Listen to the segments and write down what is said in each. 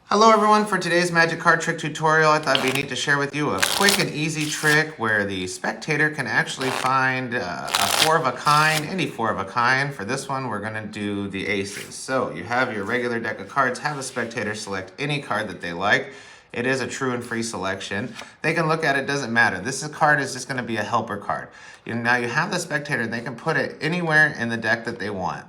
Hello everyone, for today's magic card trick tutorial, I thought it'd be neat to share with you a quick and easy trick where the spectator can actually find a four of a kind, any four of a kind. For this one, we're gonna do the aces. So you have your regular deck of cards, have the spectator select any card that they like. It is a true and free selection. They can look at it, doesn't matter. This card is just gonna be a helper card. Now you have the spectator, they can put it anywhere in the deck that they want.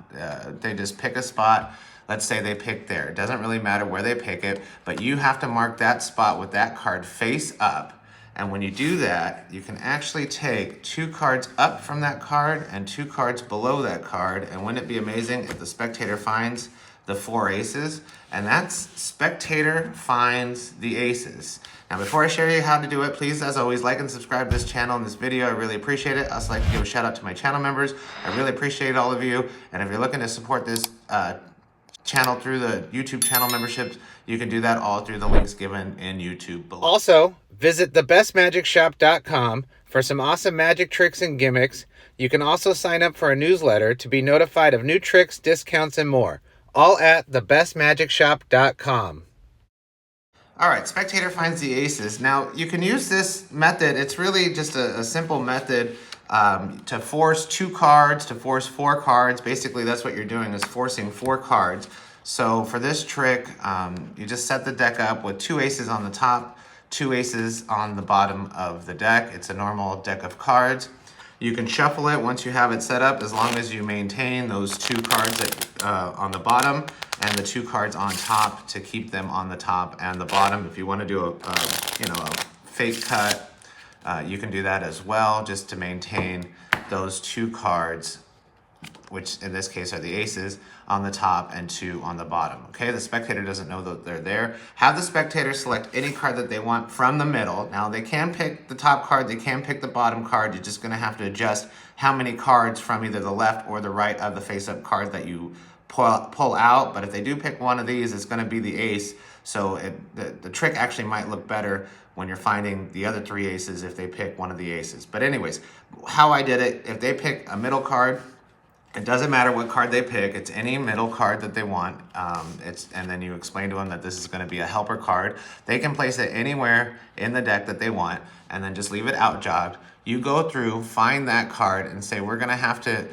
They just pick a spot. Let's say they pick there. It doesn't really matter where they pick it, but you have to mark that spot with that card face up. And when you do that, you can actually take two cards up from that card and two cards below that card. And wouldn't it be amazing if the spectator finds the four aces? And that's spectator finds the aces. Now, before I share you how to do it, please, as always, like and subscribe to this channel and this video. I really appreciate it. I also like to give a shout out to my channel members. I really appreciate all of you. And if you're looking to support this channel through the YouTube channel memberships, you can do that all through the links given in YouTube below. Also, visit thebestmagicshop.com for some awesome magic tricks and gimmicks. You can also sign up for a newsletter to be notified of new tricks, discounts, and more. All at thebestmagicshop.com. All right, spectator finds the aces. Now, you can use this method. It's really just a simple method to force two cards, to force four cards. Basically, that's what you're doing, is forcing four cards. So for this trick, you just set the deck up with two aces on the top, two aces on the bottom of the deck. It's a normal deck of cards. You can shuffle it once you have it set up, as long as you maintain those two cards on the bottom and the two cards on top to keep them on the top and the bottom. If you want to do a fake cut, you can do that as well, just to maintain those two cards, which in this case are the aces, on the top and two on the bottom. Okay, the spectator doesn't know that they're there. Have the spectator select any card that they want from the middle. Now, they can pick the top card, they can pick the bottom card. You're just gonna have to adjust how many cards from either the left or the right of the face-up card that you pull out. But if they do pick one of these, it's gonna be the ace. So the trick actually might look better when you're finding the other three aces if they pick one of the aces. But anyways, how I did it, if they pick a middle card, it doesn't matter what card they pick. It's any middle card that they want. And then you explain to them that this is going to be a helper card. They can place it anywhere in the deck that they want, and then just leave it out jogged. You go through, find that card, and say, we're going to have to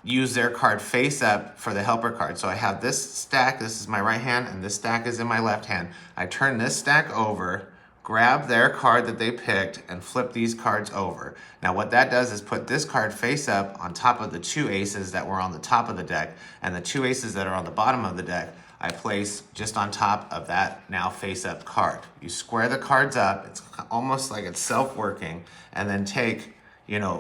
use their card face up for the helper card. So I have this stack, this is my right hand, and this stack is in my left hand. I turn this stack over, grab their card that they picked, and flip these cards over. Now what that does is put this card face up on top of the two aces that were on the top of the deck, and the two aces that are on the bottom of the deck, I place just on top of that now face up card. You square the cards up, it's almost like it's self-working, and then take,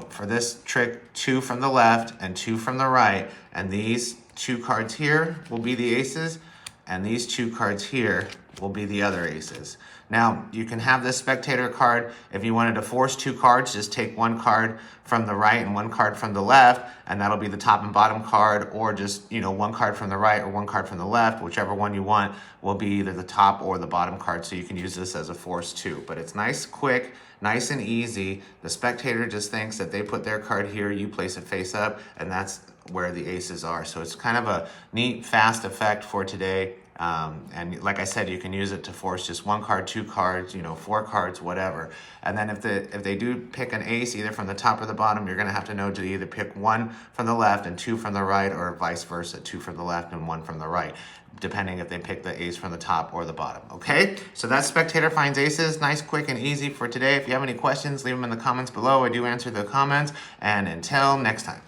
for this trick, two from the left and two from the right, and these two cards here will be the aces, and these two cards here will be the other aces. Now, you can have this spectator card. If you wanted to force two cards, just take one card from the right and one card from the left, and that'll be the top and bottom card, or just, one card from the right or one card from the left, whichever one you want will be either the top or the bottom card, so you can use this as a force too. But it's nice, quick, nice and easy. The spectator just thinks that they put their card here, you place it face up, and that's where the aces are. So it's kind of a neat, fast effect for today. And like I said, you can use it to force just one card, two cards, four cards, whatever. And then if they do pick an ace, either from the top or the bottom, you're going to have to know to either pick one from the left and two from the right, or vice versa, two from the left and one from the right, depending if they pick the ace from the top or the bottom. Okay, so that's Spectator Finds Aces. Nice, quick, and easy for today. If you have any questions, leave them in the comments below. I do answer the comments. And until next time.